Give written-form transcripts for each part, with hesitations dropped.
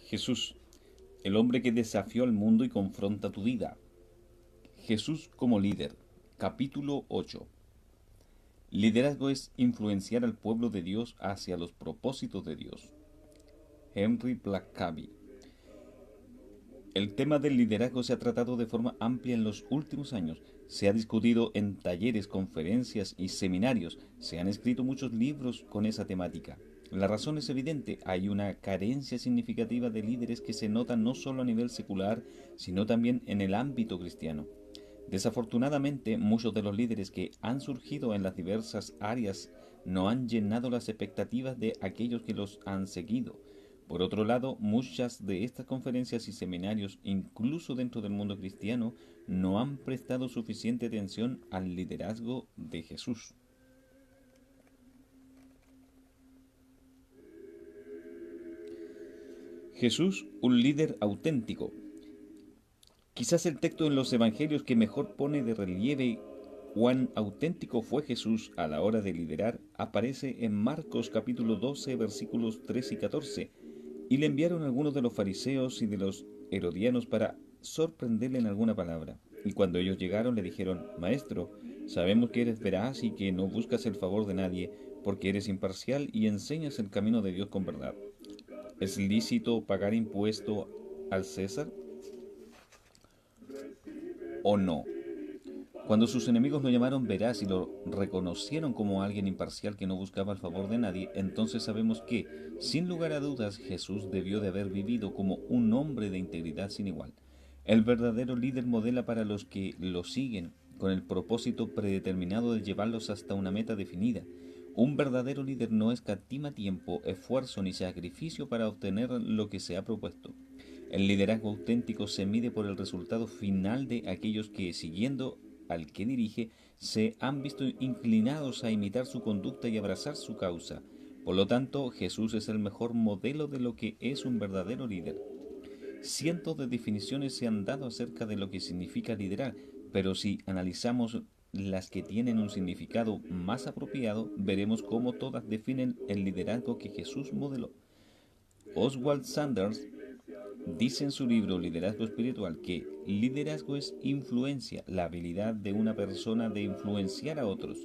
Jesús, el hombre que desafió al mundo y confronta tu vida. Jesús como líder. Capítulo 8. Liderazgo es influenciar al pueblo de Dios hacia los propósitos de Dios. Henry Blackaby. El tema del liderazgo se ha tratado de forma amplia en los últimos años. Se ha discutido en talleres, conferencias y seminarios. Se han escrito muchos libros con esa temática. La razón es evidente, hay una carencia significativa de líderes que se nota no solo a nivel secular, sino también en el ámbito cristiano. Desafortunadamente, muchos de los líderes que han surgido en las diversas áreas no han llenado las expectativas de aquellos que los han seguido. Por otro lado, muchas de estas conferencias y seminarios, incluso dentro del mundo cristiano, no han prestado suficiente atención al liderazgo de Jesús. Jesús, un líder auténtico. Quizás el texto en los evangelios que mejor pone de relieve cuán auténtico fue Jesús a la hora de liderar aparece en Marcos capítulo 12 versículos 3 y 14. Y le enviaron algunos de los fariseos y de los herodianos para sorprenderle en alguna palabra. Y cuando ellos llegaron le dijeron: Maestro, sabemos que eres veraz y que no buscas el favor de nadie, porque eres imparcial y enseñas el camino de Dios con verdad. ¿Es lícito pagar impuesto al César o no? Cuando sus enemigos lo llamaron veraz y lo reconocieron como alguien imparcial que no buscaba el favor de nadie, entonces sabemos que, sin lugar a dudas, Jesús debió de haber vivido como un hombre de integridad sin igual. El verdadero líder modela para los que lo siguen, con el propósito predeterminado de llevarlos hasta una meta definida. Un verdadero líder no escatima tiempo, esfuerzo ni sacrificio para obtener lo que se ha propuesto. El liderazgo auténtico se mide por el resultado final de aquellos que, siguiendo al que dirige, se han visto inclinados a imitar su conducta y abrazar su causa. Por lo tanto, Jesús es el mejor modelo de lo que es un verdadero líder. Cientos de definiciones se han dado acerca de lo que significa liderar, pero si analizamos las que tienen un significado más apropiado, veremos cómo todas definen el liderazgo que Jesús modeló. Oswald Sanders dice en su libro Liderazgo Espiritual que liderazgo es influencia, la habilidad de una persona de influenciar a otros.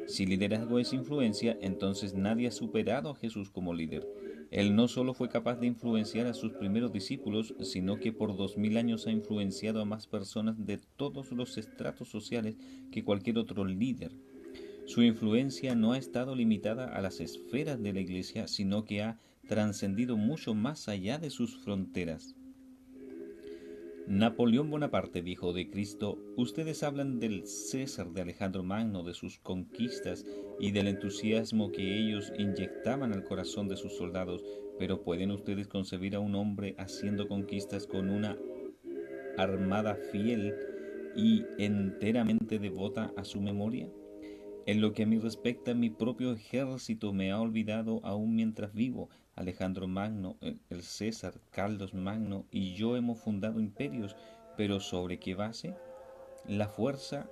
Si liderazgo es influencia, entonces nadie ha superado a Jesús como líder. Él no solo fue capaz de influenciar a sus primeros discípulos, sino que por 2000 años ha influenciado a más personas de todos los estratos sociales que cualquier otro líder. Su influencia no ha estado limitada a las esferas de la Iglesia, sino que ha trascendido mucho más allá de sus fronteras. Napoleón Bonaparte dijo de Cristo: ustedes hablan del César, de Alejandro Magno, de sus conquistas y del entusiasmo que ellos inyectaban al corazón de sus soldados, pero ¿pueden ustedes concebir a un hombre haciendo conquistas con una armada fiel y enteramente devota a su memoria? En lo que a mí respecta, mi propio ejército me ha olvidado aún mientras vivo. Alejandro Magno, el César, Carlos Magno y yo hemos fundado imperios, pero ¿sobre qué base? La fuerza.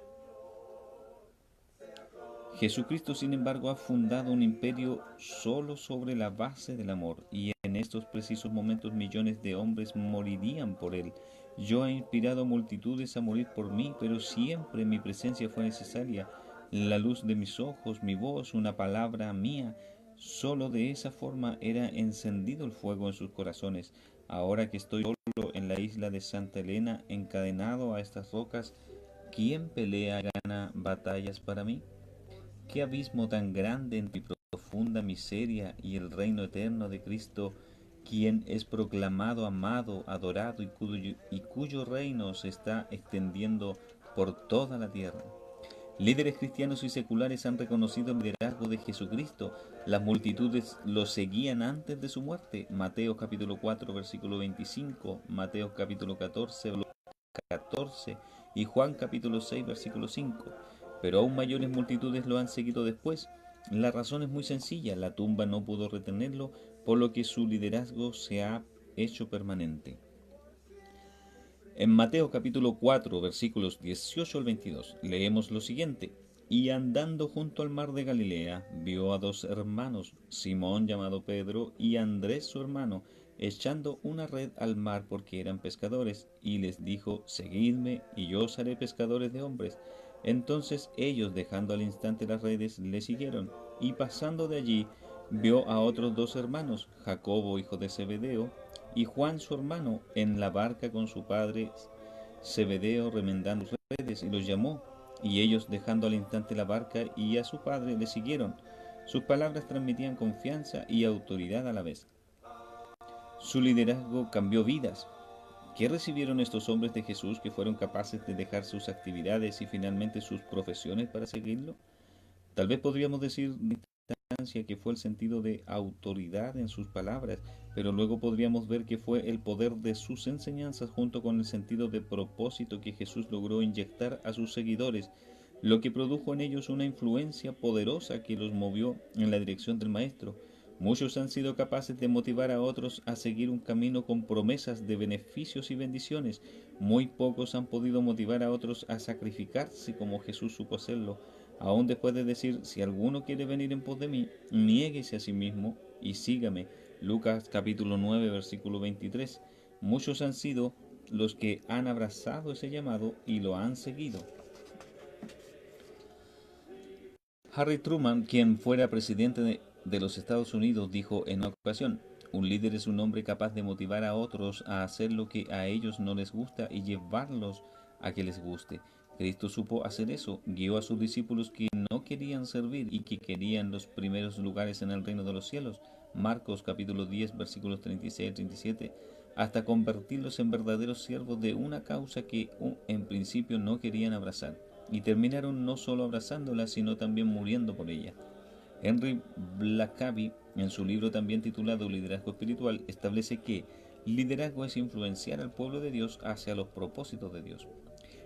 Jesucristo, sin embargo, ha fundado un imperio solo sobre la base del amor, y en estos precisos momentos millones de hombres morirían por él. Yo he inspirado multitudes a morir por mí, pero siempre mi presencia fue necesaria. La luz de mis ojos, mi voz, una palabra mía, solo de esa forma era encendido el fuego en sus corazones. Ahora que estoy solo en la isla de Santa Elena, encadenado a estas rocas, ¿quién pelea y gana batallas para mí? ¿Qué abismo tan grande entre mi profunda miseria y el reino eterno de Cristo, quien es proclamado, amado, adorado y cuyo reino se está extendiendo por toda la tierra? Líderes cristianos y seculares han reconocido el liderazgo de Jesucristo. Las multitudes lo seguían antes de su muerte. Mateo capítulo 4, versículo 25, Mateo capítulo 14, 14 y Juan capítulo 6, versículo 5. Pero aún mayores multitudes lo han seguido después. La razón es muy sencilla: la tumba no pudo retenerlo, por lo que su liderazgo se ha hecho permanente. En Mateo capítulo 4, versículos 18 al 22, leemos lo siguiente: Y andando junto al mar de Galilea, vio a dos hermanos, Simón llamado Pedro y Andrés su hermano, echando una red al mar porque eran pescadores, y les dijo, seguidme, y yo os haré pescadores de hombres. Entonces ellos, dejando al instante las redes, le siguieron, y pasando de allí, vio a otros dos hermanos, Jacobo hijo de Zebedeo, y Juan su hermano, en la barca con su padre Zebedeo remendando sus redes, y los llamó. Y ellos, dejando al instante la barca y a su padre, le siguieron. Sus palabras transmitían confianza y autoridad a la vez. Su liderazgo cambió vidas. ¿Qué recibieron estos hombres de Jesús que fueron capaces de dejar sus actividades y finalmente sus profesiones para seguirlo? Tal vez podríamos decir que fue el sentido de autoridad en sus palabras, pero luego podríamos ver que fue el poder de sus enseñanzas junto con el sentido de propósito que Jesús logró inyectar a sus seguidores, lo que produjo en ellos una influencia poderosa que los movió en la dirección del Maestro. Muchos han sido capaces de motivar a otros a seguir un camino con promesas de beneficios y bendiciones. Muy pocos han podido motivar a otros a sacrificarse como Jesús supo hacerlo. Aún después de decir, si alguno quiere venir en pos de mí, niéguese a sí mismo y sígame. Lucas capítulo 9, versículo 23. Muchos han sido los que han abrazado ese llamado y lo han seguido. Harry Truman, quien fuera presidente de los Estados Unidos, dijo en una ocasión, un líder es un hombre capaz de motivar a otros a hacer lo que a ellos no les gusta y llevarlos a que les guste. Cristo supo hacer eso, guió a sus discípulos que no querían servir y que querían los primeros lugares en el reino de los cielos. Marcos capítulo 10 versículos 36 y 37, hasta convertirlos en verdaderos siervos de una causa que en principio no querían abrazar, y terminaron no solo abrazándola, sino también muriendo por ella. Henry Blackaby, en su libro también titulado Liderazgo Espiritual, establece que liderazgo es influenciar al pueblo de Dios hacia los propósitos de Dios.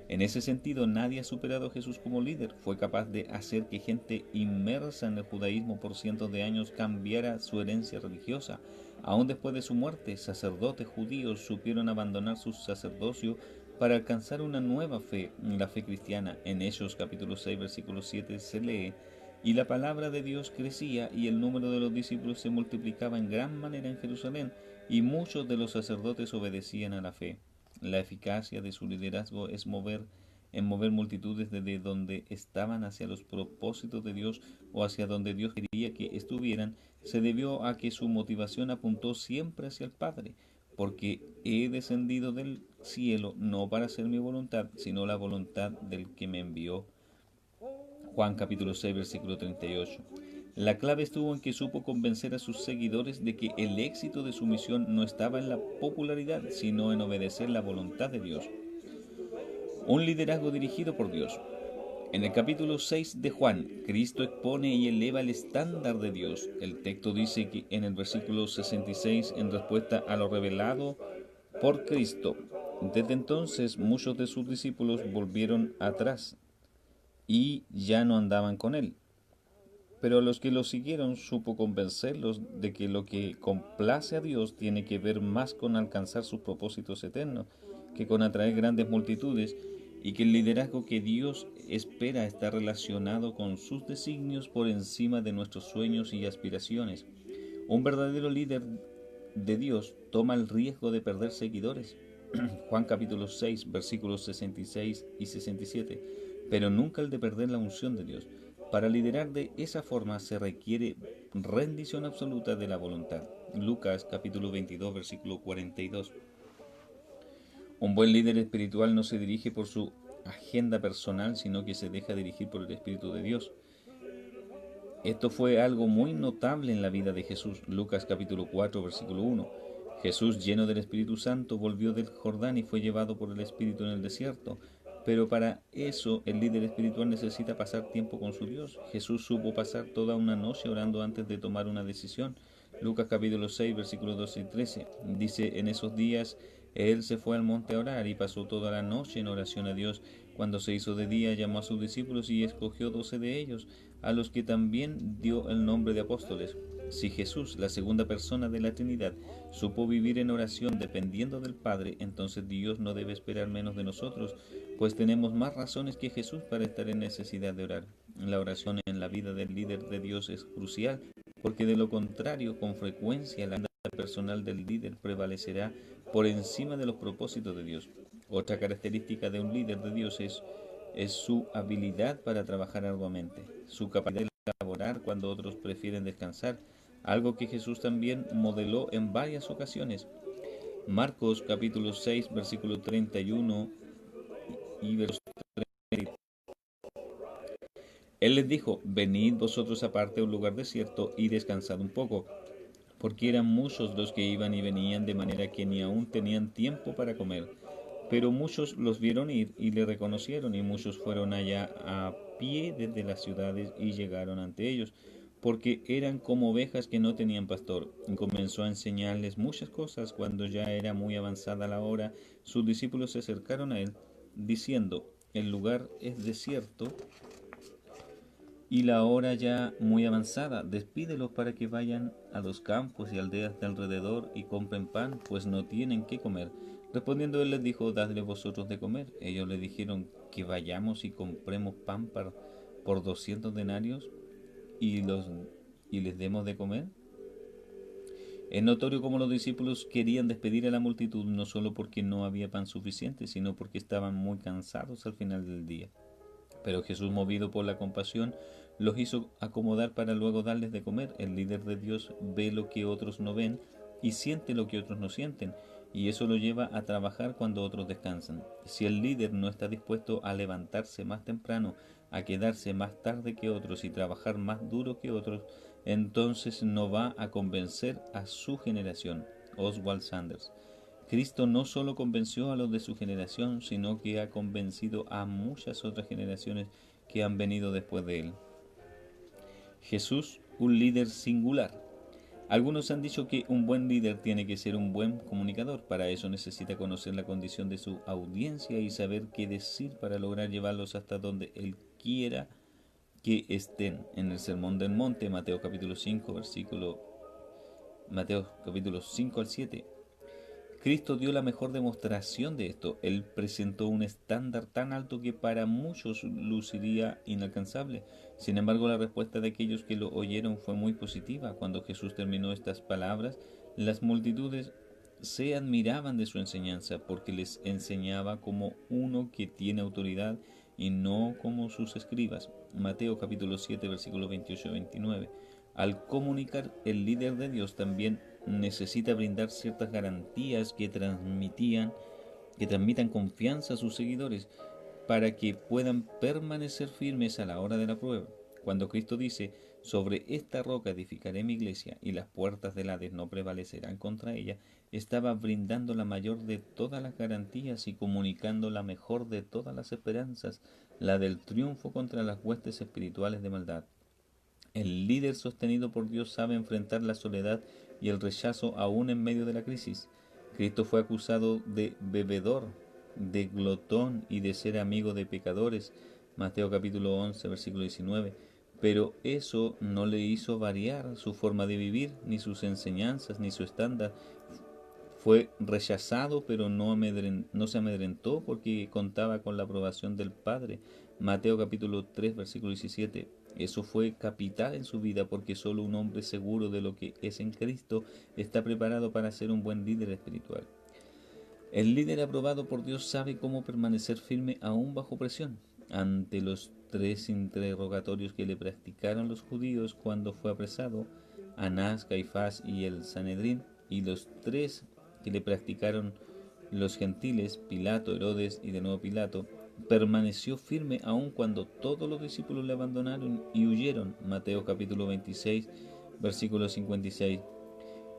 En ese sentido, nadie ha superado a Jesús como líder. Fue capaz de hacer que gente inmersa en el judaísmo por cientos de años cambiara su herencia religiosa. Aún después de su muerte, sacerdotes judíos supieron abandonar su sacerdocio para alcanzar una nueva fe, la fe cristiana. En Hechos capítulo 6, versículo 7 se lee, y la palabra de Dios crecía y el número de los discípulos se multiplicaba en gran manera en Jerusalén, y muchos de los sacerdotes obedecían a la fe. La eficacia de su liderazgo es mover multitudes desde donde estaban hacia los propósitos de Dios o hacia donde Dios quería que estuvieran. Se debió a que su motivación apuntó siempre hacia el Padre, porque he descendido del cielo no para hacer mi voluntad, sino la voluntad del que me envió. Juan capítulo 6, versículo 38. La clave estuvo en que supo convencer a sus seguidores de que el éxito de su misión no estaba en la popularidad, sino en obedecer la voluntad de Dios. Un liderazgo dirigido por Dios. En el capítulo 6 de Juan, Cristo expone y eleva el estándar de Dios. El texto dice que en el versículo 66, en respuesta a lo revelado por Cristo, desde entonces muchos de sus discípulos volvieron atrás y ya no andaban con él. Pero a los que lo siguieron supo convencerlos de que lo que complace a Dios tiene que ver más con alcanzar sus propósitos eternos que con atraer grandes multitudes, y que el liderazgo que Dios espera está relacionado con sus designios por encima de nuestros sueños y aspiraciones. Un verdadero líder de Dios toma el riesgo de perder seguidores. Juan capítulo 6 versículos 66 y 67, pero nunca el de perder la unción de Dios. Para liderar de esa forma se requiere rendición absoluta de la voluntad. Lucas capítulo 22 versículo 42. Un buen líder espiritual no se dirige por su agenda personal, sino que se deja dirigir por el Espíritu de Dios. Esto fue algo muy notable en la vida de Jesús. Lucas capítulo 4 versículo 1. Jesús, lleno del Espíritu Santo, volvió del Jordán y fue llevado por el Espíritu en el desierto. Pero para eso el líder espiritual necesita pasar tiempo con su Dios. Jesús supo pasar toda una noche orando antes de tomar una decisión. Lucas capítulo 6 versículos 12 y 13. Dice, en esos días él se fue al monte a orar y pasó toda la noche en oración a Dios. Cuando se hizo de día, llamó a sus discípulos y escogió 12 de ellos, a los que también dio el nombre de apóstoles. Si Jesús, la segunda persona de la Trinidad, supo vivir en oración dependiendo del Padre, entonces Dios no debe esperar menos de nosotros, pues tenemos más razones que Jesús para estar en necesidad de orar. La oración en la vida del líder de Dios es crucial, porque de lo contrario, con frecuencia la vida personal del líder prevalecerá por encima de los propósitos de Dios. Otra característica de un líder de Dios es su habilidad para trabajar arduamente, su capacidad de elaborar cuando otros prefieren descansar, algo que Jesús también modeló en varias ocasiones. Marcos capítulo 6, versículo 31 y versículo 30. Él les dijo, venid vosotros aparte a un lugar desierto y descansad un poco, porque eran muchos los que iban y venían, de manera que ni aún tenían tiempo para comer. Pero muchos los vieron ir y le reconocieron, y muchos fueron allá a pie desde las ciudades y llegaron ante ellos, porque eran como ovejas que no tenían pastor. Y comenzó a enseñarles muchas cosas. Cuando ya era muy avanzada la hora, sus discípulos se acercaron a él, diciendo, el lugar es desierto y la hora ya muy avanzada. Despídelos para que vayan a los campos y aldeas de alrededor y compren pan, pues no tienen qué comer. Respondiendo él les dijo, dadle vosotros de comer. Ellos le dijeron, que vayamos y compremos pan por 200 denarios y les demos de comer. Es notorio cómo los discípulos querían despedir a la multitud, no solo porque no había pan suficiente, sino porque estaban muy cansados al final del día. Pero Jesús, movido por la compasión, los hizo acomodar para luego darles de comer. El líder de Dios ve lo que otros no ven y siente lo que otros no sienten, y eso lo lleva a trabajar cuando otros descansan. Si el líder no está dispuesto a levantarse más temprano, a quedarse más tarde que otros y trabajar más duro que otros, entonces no va a convencer a su generación. Oswald Sanders. Cristo no solo convenció a los de su generación, sino que ha convencido a muchas otras generaciones que han venido después de él. Jesús, un líder singular. Algunos han dicho que un buen líder tiene que ser un buen comunicador. Para eso necesita conocer la condición de su audiencia y saber qué decir para lograr llevarlos hasta donde él quiera que estén. En el Sermón del Monte, Mateo capítulo 5 al 7, Cristo dio la mejor demostración de esto. Él presentó un estándar tan alto que para muchos luciría inalcanzable. Sin embargo, la respuesta de aquellos que lo oyeron fue muy positiva. Cuando Jesús terminó estas palabras, las multitudes se admiraban de su enseñanza, porque les enseñaba como uno que tiene autoridad y no como sus escribas. Mateo capítulo 7, versículos 28 y 29. Al comunicar, el líder de Dios también necesita brindar ciertas garantías que transmitan confianza a sus seguidores para que puedan permanecer firmes a la hora de la prueba. Cuando Cristo dice, sobre esta roca edificaré mi iglesia y las puertas del Hades no prevalecerán contra ella, estaba brindando la mayor de todas las garantías y comunicando la mejor de todas las esperanzas, la del triunfo contra las huestes espirituales de maldad. El líder sostenido por Dios sabe enfrentar la soledad y el rechazo aún en medio de la crisis. Cristo fue acusado de bebedor, de glotón y de ser amigo de pecadores. Mateo capítulo 11, versículo 19. Pero eso no le hizo variar su forma de vivir, ni sus enseñanzas, ni su estándar. Fue rechazado, pero no se amedrentó porque contaba con la aprobación del Padre. Mateo capítulo 3, versículo 17. Eso fue capital en su vida, porque solo un hombre seguro de lo que es en Cristo está preparado para ser un buen líder espiritual. El líder aprobado por Dios sabe cómo permanecer firme aún bajo presión. Ante los 3 interrogatorios que le practicaron los judíos cuando fue apresado, Anás, Caifás y el Sanedrín, y los 3 que le practicaron los gentiles, Pilato, Herodes y de nuevo Pilato, permaneció firme aun cuando todos los discípulos le abandonaron y huyeron. Mateo capítulo 26, versículo 56.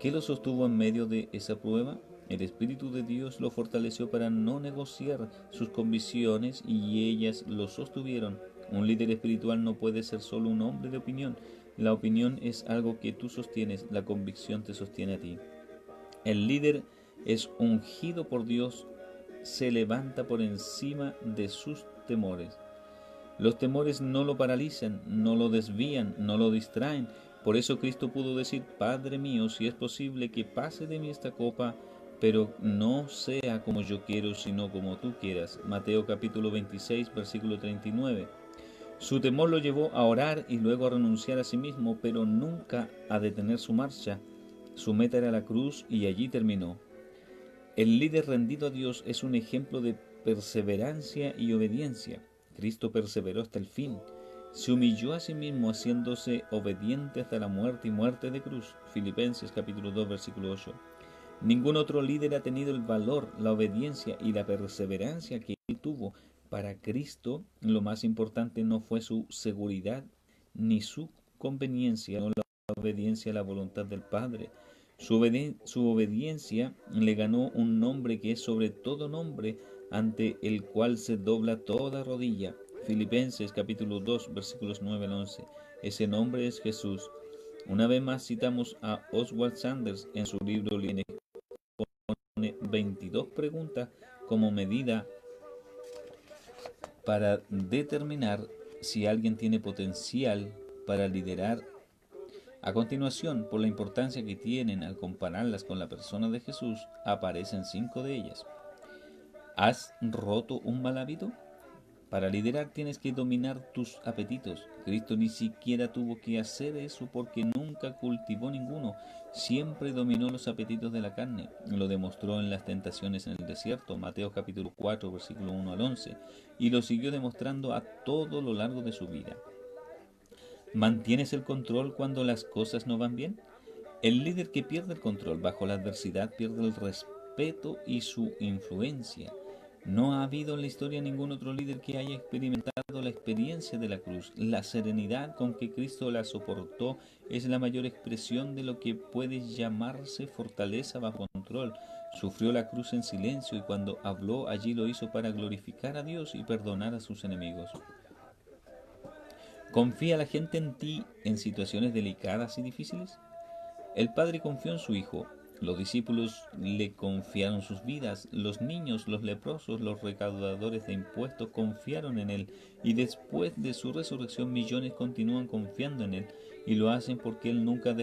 ¿Qué lo sostuvo en medio de esa prueba? El Espíritu de Dios lo fortaleció para no negociar sus convicciones y ellas lo sostuvieron. Un líder espiritual no puede ser solo un hombre de opinión. La opinión es algo que tú sostienes, la convicción te sostiene a ti. El líder es ungido por Dios, se levanta por encima de sus temores. Los temores no lo paralizan, no lo desvían, no lo distraen. Por eso Cristo pudo decir, Padre mío, si es posible que pase de mí esta copa, pero no sea como yo quiero, sino como tú quieras. Mateo capítulo 26, versículo 39. Su temor lo llevó a orar y luego a renunciar a sí mismo, pero nunca a detener su marcha. Su meta era la cruz y allí terminó. El líder rendido a Dios es un ejemplo de perseverancia y obediencia. Cristo perseveró hasta el fin. Se humilló a sí mismo haciéndose obediente hasta la muerte y muerte de cruz. Filipenses capítulo 2 versículo 8. Ningún otro líder ha tenido el valor, la obediencia y la perseverancia que él tuvo. Para Cristo, lo más importante no fue su seguridad ni su conveniencia, sino la obediencia a la voluntad del Padre. Su obediencia le ganó un nombre que es sobre todo nombre, ante el cual se dobla toda rodilla. Filipenses capítulo 2 versículos 9 al 11. Ese nombre es Jesús. Una vez más citamos a Oswald Sanders en su libro Líneas, pone 22 preguntas como medida para determinar si alguien tiene potencial para liderar. A continuación, por la importancia que tienen al compararlas con la persona de Jesús, aparecen 5 de ellas. ¿Has roto un mal hábito? Para liderar tienes que dominar tus apetitos. Cristo ni siquiera tuvo que hacer eso porque nunca cultivó ninguno. Siempre dominó los apetitos de la carne. Lo demostró en las tentaciones en el desierto, Mateo capítulo 4, versículo 1 al 11, y lo siguió demostrando a todo lo largo de su vida. ¿Mantienes el control cuando las cosas no van bien? El líder que pierde el control bajo la adversidad pierde el respeto y su influencia. No ha habido en la historia ningún otro líder que haya experimentado la experiencia de la cruz. La serenidad con que Cristo la soportó es la mayor expresión de lo que puede llamarse fortaleza bajo control. Sufrió la cruz en silencio y cuando habló allí lo hizo para glorificar a Dios y perdonar a sus enemigos. ¿Confía la gente en ti en situaciones delicadas y difíciles? El Padre confió en su Hijo. Los discípulos le confiaron sus vidas. Los niños, los leprosos, los recaudadores de impuestos confiaron en Él. Y después de su resurrección millones continúan confiando en Él. Y lo hacen porque Él nunca ha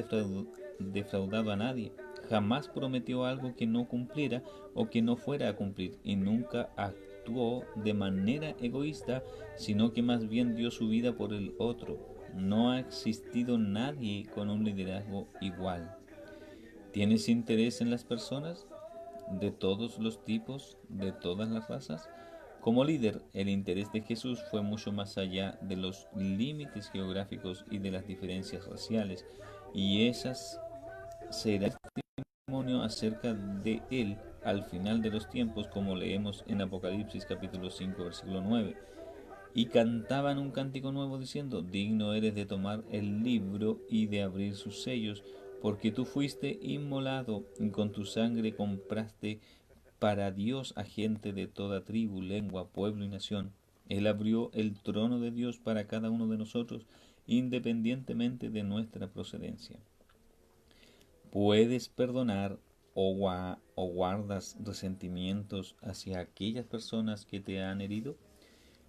defraudado a nadie. Jamás prometió algo que no cumpliera o que no fuera a cumplir. Y nunca actuó de manera egoísta, sino que más bien dio su vida por el otro. No ha existido nadie con un liderazgo igual. ¿Tienes interés en las personas? ¿De todos los tipos? ¿De todas las razas? Como líder, el interés de Jesús fue mucho más allá de los límites geográficos y de las diferencias raciales, y esas será testimonio acerca de él al final de los tiempos, como leemos en Apocalipsis capítulo 5 versículo 9. Y cantaban un cántico nuevo diciendo: digno eres de tomar el libro y de abrir sus sellos, porque tú fuiste inmolado y con tu sangre compraste para Dios a gente de toda tribu, lengua, pueblo y nación. Él abrió el trono de Dios para cada uno de nosotros, independientemente de nuestra procedencia. ¿Puedes perdonar o guardas resentimientos hacia aquellas personas que te han herido?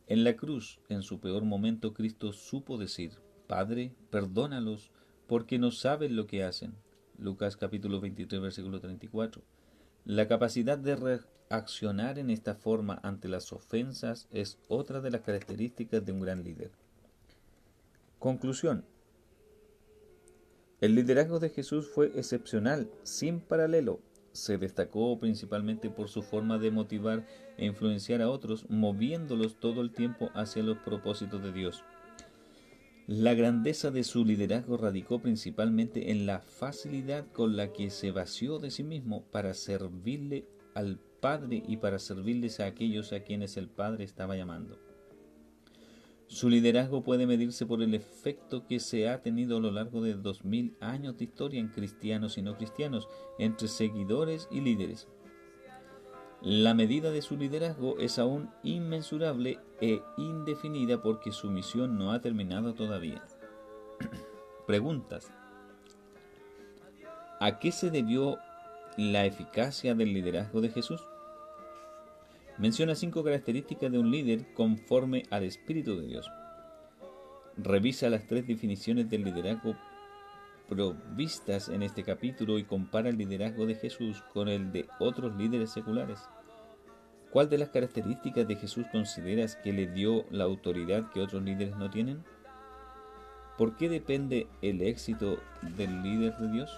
En la cruz, en su peor momento, Cristo supo decir: Padre, perdónalos, porque no saben lo que hacen. Lucas capítulo 23, versículo 34. La capacidad de reaccionar en esta forma ante las ofensas es otra de las características de un gran líder. Conclusión. El liderazgo de Jesús fue excepcional, sin paralelo. Se destacó principalmente por su forma de motivar e influenciar a otros, moviéndolos todo el tiempo hacia los propósitos de Dios. La grandeza de su liderazgo radicó principalmente en la facilidad con la que se vació de sí mismo para servirle al Padre y para servirles a aquellos a quienes el Padre estaba llamando. Su liderazgo puede medirse por el efecto que se ha tenido a lo largo de 2000 años de historia en cristianos y no cristianos, entre seguidores y líderes. La medida de su liderazgo es aún inmensurable e indefinida porque su misión no ha terminado todavía. Preguntas. ¿A qué se debió la eficacia del liderazgo de Jesús? Menciona 5 características de un líder conforme al Espíritu de Dios. Revisa las 3 definiciones del liderazgo provistas en este capítulo y compara el liderazgo de Jesús con el de otros líderes seculares. ¿Cuál de las características de Jesús consideras que le dio la autoridad que otros líderes no tienen? ¿Por qué depende el éxito del líder de Dios?